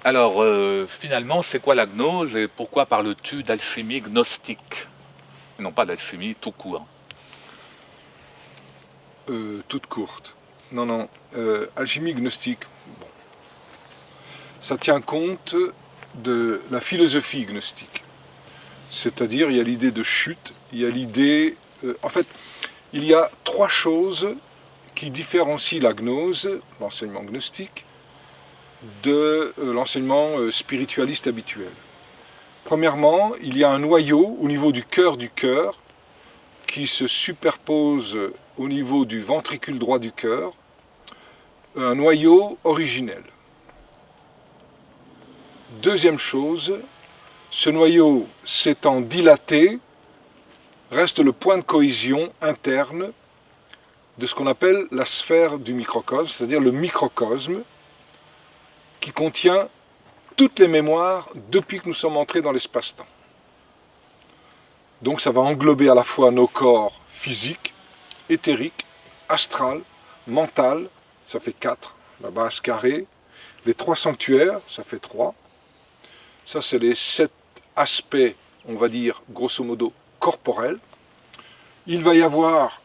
Alors, finalement, c'est quoi la gnose et pourquoi parles-tu d'alchimie gnostique? Et non pas d'alchimie tout court. Toute courte. Non, non. Alchimie gnostique, ça tient compte de la philosophie gnostique. C'est-à-dire, il y a l'idée de chute, il y a l'idée... en fait, il y a trois choses qui différencient la gnose, l'enseignement gnostique, de l'enseignement spiritualiste habituel. Premièrement, il y a un noyau au niveau du cœur qui se superpose au niveau du ventricule droit du cœur, un noyau originel. Deuxième chose, ce noyau s'étant dilaté, reste le point de cohésion interne de ce qu'on appelle la sphère du microcosme, c'est-à-dire le microcosme qui contient toutes les mémoires depuis que nous sommes entrés dans l'espace-temps. Donc ça va englober à la fois nos corps physiques, éthériques, astral, mental, ça fait 4, la base carrée, les 3 sanctuaires, ça fait 3. Ça, c'est les 7 aspects, on va dire, grosso modo, corporels. Il va y avoir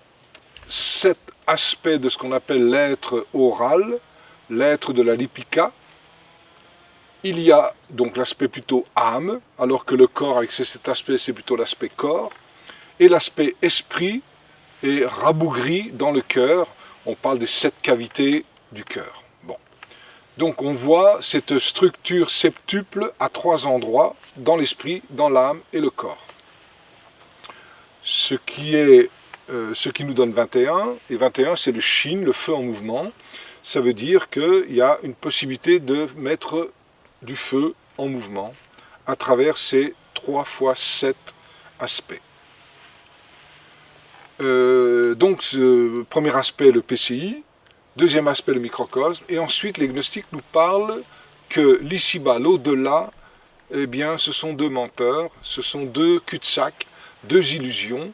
7 aspects de ce qu'on appelle l'être oral, l'être de la lipika. Il y a donc l'aspect plutôt âme, alors que le corps, avec ses 7 aspects, c'est plutôt l'aspect corps. Et l'aspect esprit est rabougri dans le cœur. On parle des 7 cavités du cœur. Bon. Donc on voit cette structure septuple à 3 endroits, dans l'esprit, dans l'âme et le corps. Ce qui nous donne 21, et 21 c'est le shin, le feu en mouvement. Ça veut dire qu'il y a une possibilité de mettre du feu en mouvement à travers ces 3 fois 7 aspects. Donc ce premier aspect, le PCI, deuxième aspect, le microcosme, et ensuite les gnostiques nous parlent que l'ici-bas, l'au-delà, eh bien, ce sont 2 menteurs, ce sont 2 cul-de-sac, 2 illusions,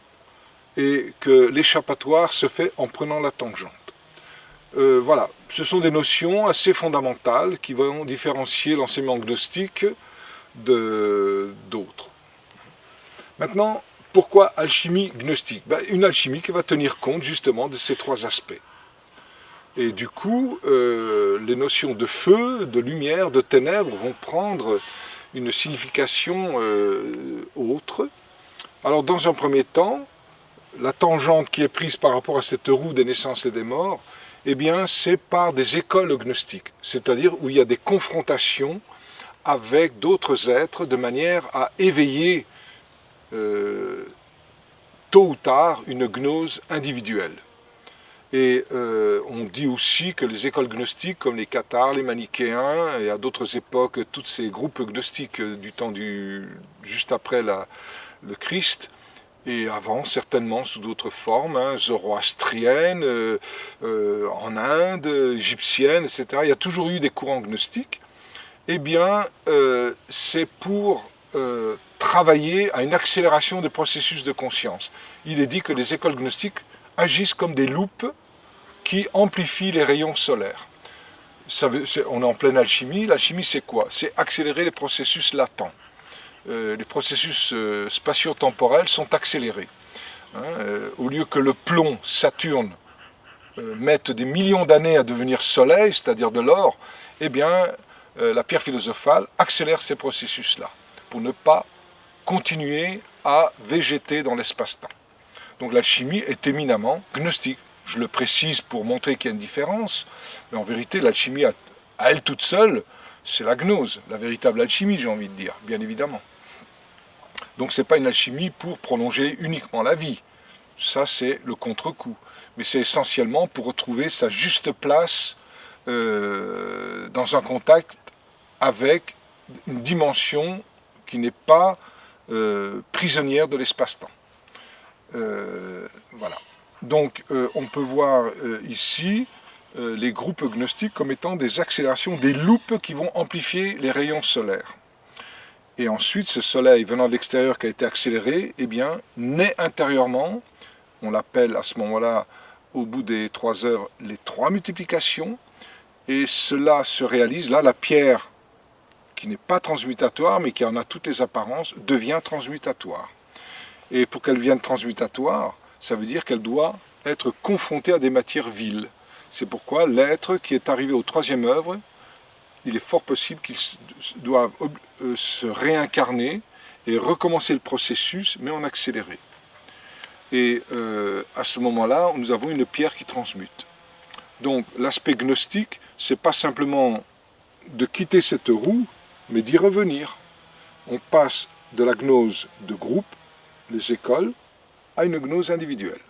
et que l'échappatoire se fait en prenant la tangente. Voilà, ce sont des notions assez fondamentales qui vont différencier l'enseignement gnostique d'autres. Maintenant, pourquoi alchimie gnostique? Une alchimie qui va tenir compte justement de ces 3 aspects. Et du coup, les notions de feu, de lumière, de ténèbres vont prendre une signification autre. Alors, dans un premier temps, la tangente qui est prise par rapport à cette roue des naissances et des morts, eh bien, c'est par des écoles gnostiques, c'est-à-dire où il y a des confrontations avec d'autres êtres de manière à éveiller tôt ou tard une gnose individuelle. Et on dit aussi que les écoles gnostiques, comme les cathares, les manichéens, et à d'autres époques, tous ces groupes gnostiques du temps juste après le Christ, et avant certainement sous d'autres formes, zoroastriennes, en Inde, égyptienne, etc. Il y a toujours eu des courants gnostiques. Eh bien, c'est pour travailler à une accélération des processus de conscience. Il est dit que les écoles gnostiques agissent comme des loupes qui amplifient les rayons solaires. On est en pleine alchimie. L'alchimie, c'est quoi? C'est accélérer les processus latents. Les processus spatio-temporels sont accélérés. Au lieu que le plomb, Saturne, mette des millions d'années à devenir soleil, c'est-à-dire de l'or, eh bien, la pierre philosophale accélère ces processus-là, pour ne pas continuer à végéter dans l'espace-temps. Donc l'alchimie est éminemment gnostique. Je le précise pour montrer qu'il y a une différence, mais en vérité, l'alchimie, à elle toute seule, c'est la gnose, la véritable alchimie, j'ai envie de dire, bien évidemment. Donc ce n'est pas une alchimie pour prolonger uniquement la vie. Ça, c'est le contre-coup. Mais c'est essentiellement pour retrouver sa juste place dans un contact avec une dimension qui n'est pas prisonnière de l'espace-temps. Voilà. Donc on peut voir ici les groupes gnostiques comme étant des accélérations, des loupes qui vont amplifier les rayons solaires. Et ensuite, ce soleil venant de l'extérieur qui a été accéléré, eh bien, naît intérieurement, on l'appelle à ce moment-là, au bout des 3 heures, les 3 multiplications, et cela se réalise, là, la pierre qui n'est pas transmutatoire, mais qui en a toutes les apparences, devient transmutatoire. Et pour qu'elle devienne transmutatoire, ça veut dire qu'elle doit être confrontée à des matières viles. C'est pourquoi l'être qui est arrivé au troisième œuvre, il est fort possible qu'il doive se réincarner et recommencer le processus, mais en accéléré. Et à ce moment-là, nous avons une pierre qui transmute. Donc l'aspect gnostique, c'est pas simplement de quitter cette roue, mais d'y revenir. On passe de la gnose de groupe, les écoles, à une gnose individuelle.